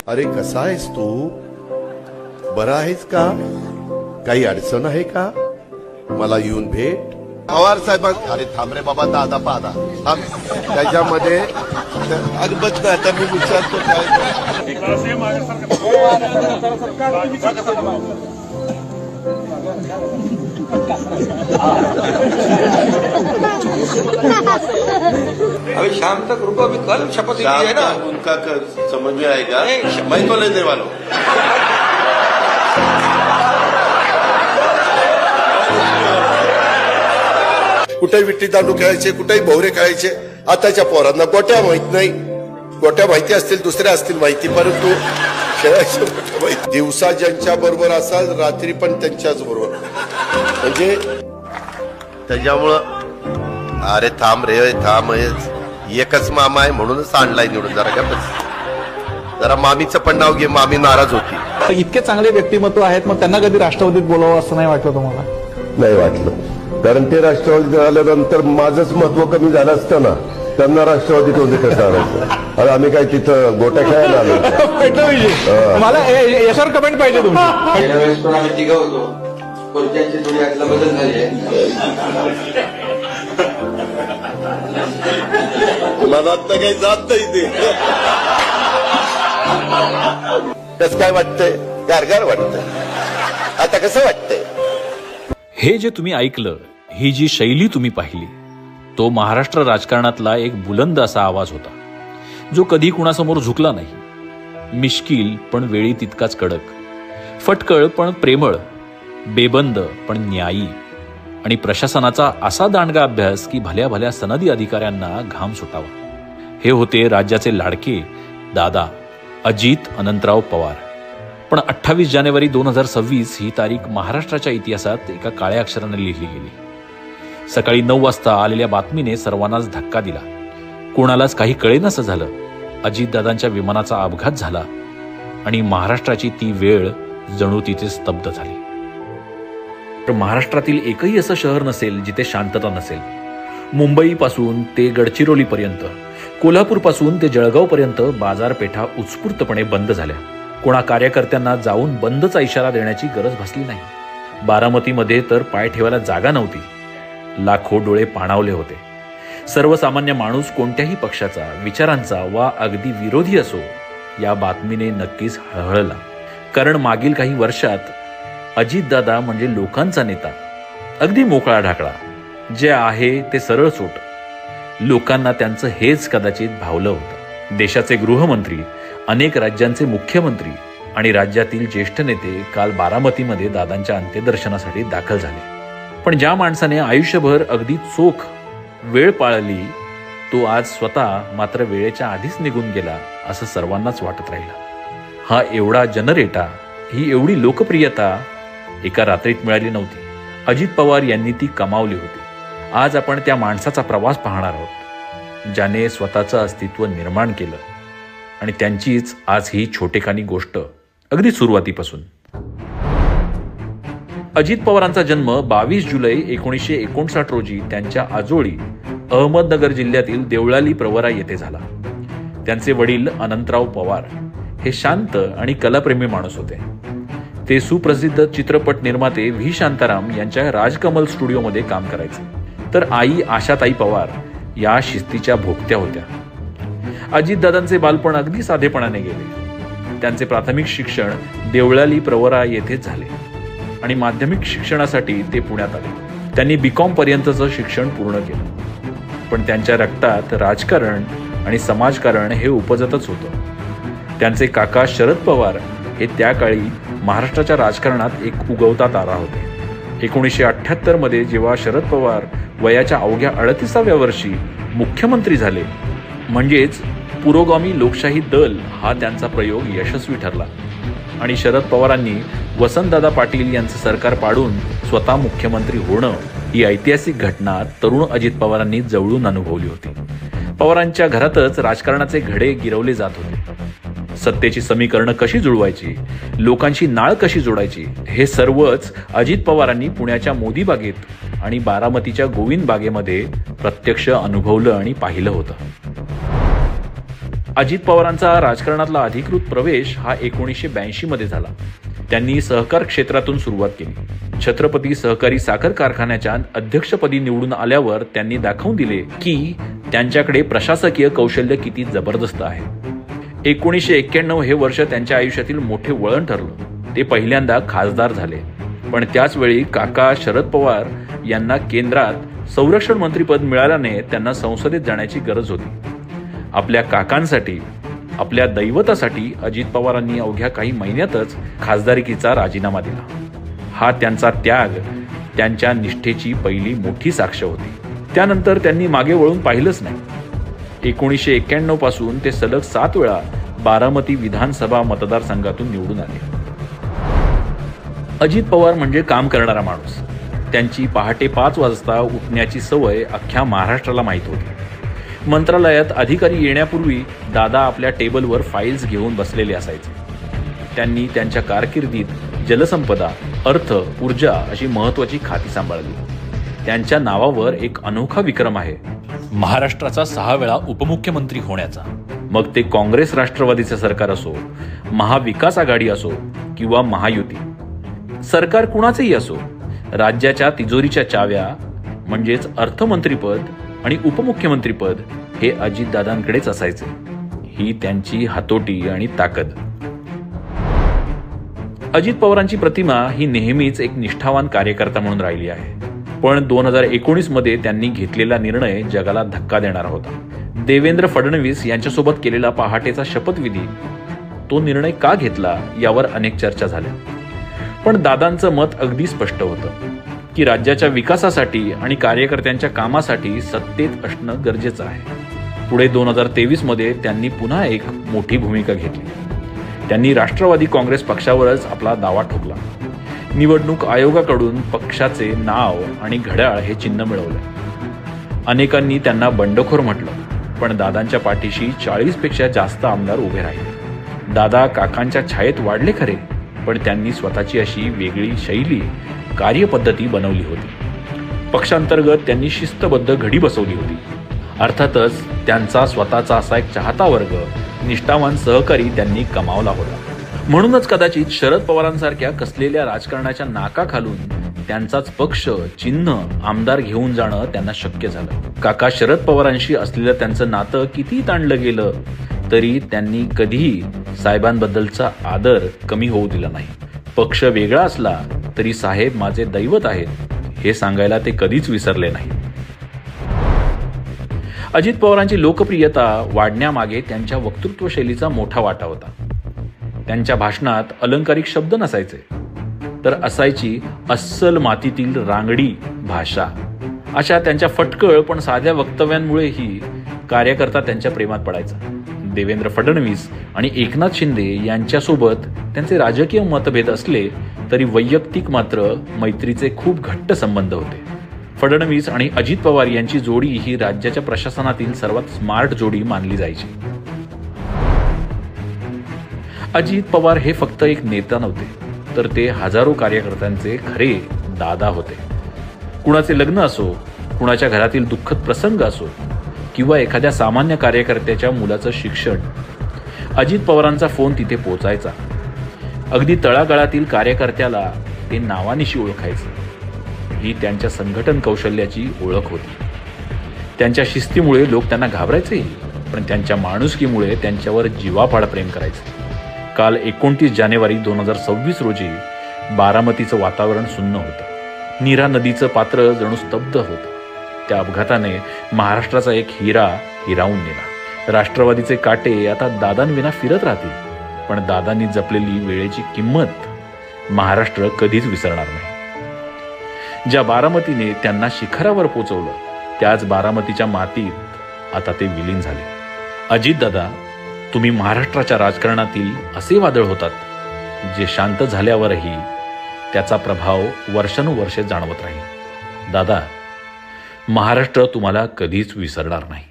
अरे कसा आहेस तू? बरा आहेस का? काही अडचण आहे का? मला येऊन भेट. पवार साहेब, अरे थांब रे बाबा, दादा पादा थांब. त्याच्यामध्ये अरे बस ना, आता मी विचारतो काय. अभी शाम तक रुको, अभी कल शपथ ली है ना. उनका समझ में आएगा. मैं तो लेने वाला हूं. कुठेही विट्टी दांडू खेळायचे, कुठेही भोवरे खेळायचे. आताच्या पोरांना गोट्या माहित नाही. गोट्या माहिती असतील, दुसऱ्या असतील माहिती, परंतु खेळायचं गोट्या माहिती. दिवसा ज्यांच्या बरोबर असाल, रात्री पण त्यांच्याच बरोबर. म्हणजे त्याच्यामुळं अरे थांब रे थांब, एकच मामा आहे म्हणूनच आणलाय निवडून. जरा का बस, जरा मामीचं पण नाव घे. मामी नाराज होती. इतके चांगले व्यक्तिमत्व आहेत, मग त्यांना कधी राष्ट्रवादीत बोलावं असं नाही वाटलं तुम्हाला? नाही वाटलं, कारण ते राष्ट्रवादीत आल्यानंतर माझंच महत्व कमी झालं असतं ना. त्यांना राष्ट्रवादीत होते कसं आणायचं? अरे आम्ही काय तिथं गोट्या खेळायला आलो? मला याच्यावर कमेंट पाहिजे तुमची. गेल्या वेळेस पण आम्ही तिघं होतो, पुढच्यांची थोडी आतला बदल झाली आहे. मनात तर काही जात नाही ते. कसं काय वाटतंय? गारगार वाटतंय. आता कसं वाटतंय? हे जे तुम्ही ऐकलं, ही जी शैली तुम्ही पाहिली, तो महाराष्ट्र राजकारणातला एक बुलंद असा आवाज होता, जो कधी कुणासमोर झुकला नाही. मिश्किल पण वेळी तितकाच कडक, फटकळ पण प्रेमळ, बेबंद पण न्यायी, आणि प्रशासनाचा असा दांडगा अभ्यास की भल्या भल्या सनदी अधिकाऱ्यांना घाम सुटावा. हे होते राज्याचे लाडके दादा अजित अनंतराव पवार. पण 28 जानेवारी 2026 ही तारीख महाराष्ट्राच्या इतिहासात एका काळ्या अक्षराने लिहिली गेली. सकाळी 9 वाजता आलेल्या बातमीने सर्वांनाच धक्का दिला. कोणालाच काही कळेनासं झालं. अजितदादांच्या विमानाचा अपघात झाला आणि महाराष्ट्राची ती वेळ जणू तिथे स्तब्ध झाली. तर महाराष्ट्रातील एकही असं शहर नसेल जिथे शांतता नसेल. मुंबईपासून ते गडचिरोलीपर्यंत, कोल्हापूरपासून ते जळगावपर्यंत बाजारपेठा उत्स्फूर्तपणे बंद झाल्या. कोणा कार्यकर्त्यांना जाऊन बंदचा इशारा देण्याची गरज भासली नाही. बारामतीमध्ये तर पाय ठेवायला जागा नव्हती. लाखो डोळे पाणावले होते. सर्वसामान्य माणूस कोणत्याही पक्षाचा, विचारांचा वा अगदी विरोधी असो, या बातमीने नक्कीच हळहळला. कारण मागील काही वर्षात अजितदादा म्हणजे लोकांचा नेता, अगदी मोकळा ढाकळा, जे आहे ते सरळ सोट. लोकांना त्यांचं हेच कदाचित भावलं होतं. देशाचे गृहमंत्री, अनेक राज्यांचे मुख्यमंत्री आणि राज्यातील ज्येष्ठ नेते काल बारामतीमध्ये दादांच्या अंत्यदर्शनासाठी दाखल झाले. पण ज्या माणसाने आयुष्यभर अगदी चोख वेळ पाळली, तो आज स्वतः मात्र वेळेच्या आधीच निघून गेला असं सर्वांनाच वाटत राहिलं. हा एवढा जनरेटा, ही एवढी लोकप्रियता एका रात्रीत मिळाली नव्हती. अजित पवार यांनी ती कमावली होती. आज आपण त्या माणसाचा प्रवास पाहणार आहोत, ज्याने स्वतःचं अस्तित्व निर्माण केलं, आणि त्यांचीच आज ही छोटेखानी गोष्ट अगदी सुरुवातीपासून. अजित पवारांचा जन्म 22 जुलै 1959 रोजी त्यांच्या आजोळी, अहमदनगर जिल्ह्यातील देवळाली प्रवरा येथे झाला. त्यांचे वडील अनंतराव पवार हे शांत आणि कलाप्रेमी माणूस होते. ते सुप्रसिद्ध चित्रपट निर्माते व्ही शांताराम यांच्या राजकमल स्टुडिओमध्ये काम करायचे. तर आई आशाताई पवार या शिस्तीच्या भोगत्या होत्या. अजितदादांचे बालपण अगदी साधेपणाने गेले. त्यांचे प्राथमिक शिक्षण देवळाली प्रवरा येथेच झाले आणि माध्यमिक शिक्षणासाठी ते पुण्यात आले. त्यांनी B.Com पर्यंतचं शिक्षण पूर्ण केलं. पण त्यांच्या रक्तात राजकारण आणि समाजकारण हे उपजतच होतं. त्यांचे काका शरद पवार हे त्या काळी महाराष्ट्राच्या राजकारणात एक उगवता तारा होते. 1978 मध्ये जेव्हा शरद पवार वयाच्या अवघ्या 38व्या वर्षी मुख्यमंत्री झाले, म्हणजेच पुरोगामी लोकशाही दल हा त्यांचा प्रयोग यशस्वी ठरला आणि शरद पवारांनी वसंतदादा पाटील यांचं सरकार पाडून स्वतः मुख्यमंत्री होणं, ही ऐतिहासिक घटना तरुण अजित पवारांनी जवळून अनुभवली होती. पवारांच्या घरातच राजकारणाचे घडे गिरवले जात होते. सत्तेची समीकरणं कशी जुळवायची, लोकांची नाळ कशी जोडायची, हे सर्वच अजित पवारांनी पुण्याच्या मोदी बागेत आणि बारामतीच्या गोविंद बागेमध्ये प्रत्यक्ष अनुभवलं आणि पाहिलं होतं. अजित पवारांचा राजकारणातला अधिकृत प्रवेश हा 1982 मध्ये झाला. त्यांनी सहकार क्षेत्रातून सुरुवात केली. छत्रपती सहकारी साखर कारखान्याच्या अध्यक्षपदी निवडून आल्यावर त्यांनी दाखवून दिले की त्यांच्याकडे प्रशासकीय कौशल्य किती जबरदस्त आहे. 1991 हे वर्ष त्यांच्या आयुष्यातील मोठे वळण ठरलं. ते पहिल्यांदा खासदार झाले. पण त्याच वेळी काका शरद पवार यांना केंद्रात संरक्षण मंत्रीपद मिळाल्याने त्यांना संसदेत जाण्याची गरज होती. आपल्या काकांसाठी, आपल्या दैवतासाठी अजित पवारांनी अवघ्या काही महिन्यातच खासदारकीचा राजीनामा दिला. हा त्यांचा त्याग, त्यांच्या निष्ठेची पहिली मोठी साक्ष होती. त्यानंतर त्यांनी मागे वळून पाहिलंच नाही. 1991 पासून ते सलग 7 वेळा बारामती विधानसभा मतदारसंघातून निवडून आले. अजित पवार म्हणजे काम करणारा माणूस. त्यांची पहाटे 5 वाजता उठण्याची सवय अख्ख्या महाराष्ट्राला माहीत होती. मंत्रालयात अधिकारी येण्यापूर्वी दादा आपल्या टेबलवर फाईल्स घेऊन बसलेले असायचे. त्यांनी त्यांच्या कारकिर्दीत जलसंपदा, अर्थ, ऊर्जा अशी महत्वाची खाती सांभाळली. त्यांच्या नावावर एक अनोखा विक्रम आहे, महाराष्ट्राचा 6 वेळा उपमुख्यमंत्री होण्याचा. मग ते काँग्रेस राष्ट्रवादीचे सरकार असो, महाविकास आघाडी असो किंवा महायुती, सरकार कुणाचेही असो, राज्याच्या तिजोरीच्या चाव्या म्हणजेच अर्थमंत्रीपद आणि उपमुख्यमंत्रीपद हे अजितदादांकडेच असायचे. ही त्यांची हातोटी आणि ताकद. अजित पवारांची प्रतिमा ही नेहमीच एक निष्ठावान कार्यकर्ता म्हणून राहिली आहे. पण 2019 मध्ये त्यांनी घेतलेला निर्णय जगाला धक्का देणारा होता. देवेंद्र फडणवीस यांच्यासोबत केलेला पहाटेचा शपथविधी, तो निर्णय का घेतला यावर अनेक चर्चा झाल्या. पण दादांचं मत अगदी स्पष्ट होतं की राज्याच्या विकासासाठी आणि कार्यकर्त्यांच्या कामासाठी सत्तेत असणं गरजेचं आहे. पुढे 2023 मध्ये त्यांनी पुन्हा एक मोठी भूमिका घेतली. त्यांनी राष्ट्रवादी काँग्रेस पक्षावरच आपला दावा ठोकला. निवडणूक आयोगाकडून पक्षाचे नाव आणि घड्याळ हे चिन्ह मिळवलं. अनेकांनी त्यांना बंडखोर म्हटलं, पण दादांच्या पाठीशी 40 पेक्षा जास्त आमदार उभे राहिले. दादा काकांच्या छायेत वाढले खरे, पण त्यांनी स्वतःची अशी वेगळी शैली, कार्यपद्धती बनवली होती. पक्षांतर्गत त्यांनी शिस्तबद्ध घडी बसवली होती. अर्थातच त्यांचा स्वतःचा असा एक चाहता वर्ग, निष्ठावान सहकारी त्यांनी कमावला होता. म्हणूनच कदाचित शरद पवारांसारख्या कसलेल्या राजकारणाच्या नाकाखालून त्यांचाच पक्ष, चिन्ह, आमदार घेऊन जाणं त्यांना शक्य झालं. काका शरद पवारांशी असलेलं त्यांचं नातं किती ताणलं गेलं तरी त्यांनी कधीही साहेबांबद्दलचा आदर कमी होऊ दिला नाही. पक्ष वेगळा असला तरी साहेब माझे दैवत आहेत हे सांगायला ते कधीच विसरले नाही. अजित पवारांची लोकप्रियता वाढण्यामागे त्यांच्या वक्तृत्व शैलीचा मोठा वाटा होता. त्यांच्या भाषणात अलंकारिक शब्द नसायचे, तर असायची अस्सल मातीतील रांगडी भाषा. अशा त्यांच्या फटकळ पण साध्या वक्तव्यांमुळेही कार्यकर्ता त्यांच्या प्रेमात पडायचा. देवेंद्र फडणवीस आणि एकनाथ शिंदे यांच्यासोबत त्यांचे राजकीय मतभेद असले तरी वैयक्तिक मात्र मैत्रीचे खूप घट्ट संबंध होते. फडणवीस आणि अजित पवार यांची जोडी ही राज्याच्या प्रशासनातील सर्वात स्मार्ट जोडी मानली जायची. अजित पवार हे फक्त एक नेता नव्हते, तर ते हजारो कार्यकर्त्यांचे खरे दादा होते. कुणाचे लग्न असो, कुणाच्या घरातील दुःखद प्रसंग असो किंवा एखाद्या सामान्य कार्यकर्त्याच्या मुलाचं शिक्षण, अजित पवारांचा फोन तिथे पोहोचायचा. अगदी तळागाळातील कार्यकर्त्याला ते नावानिशी ओळखायचे. ही त्यांच्या संघटन कौशल्याची ओळख होती. त्यांच्या शिस्तीमुळे लोक त्यांना घाबरायचेही, पण त्यांच्या माणुसकीमुळे त्यांच्यावर जीवापाड प्रेम करायचे. काल 29 जानेवारी 2026 रोजी बारामतीचं वातावरण सुन्न होतं. नीरा नदीचं पात्र जणू स्तब्ध होतं. त्या अपघाताने महाराष्ट्राचा एक हिरा हिरावून गेला. राष्ट्रवादीचे काटे आता दादांविना फिरत राहतील, पण दादांनी जपलेली वेळेची किंमत महाराष्ट्र कधीच विसरणार नाही. ज्या बारामतीने त्यांना शिखरावर पोचवलं, त्याच बारामतीच्या मातीत आता ते विलीन झाले. अजितदादा, तुम्ही महाराष्ट्राच्या राजकारणातील असे वादळ होतात जे शांत झाल्यावरही त्याचा प्रभाव वर्षानुवर्षे जाणवत राहील. दादा, महाराष्ट्र तुम्हाला कधीच विसरणार नाही.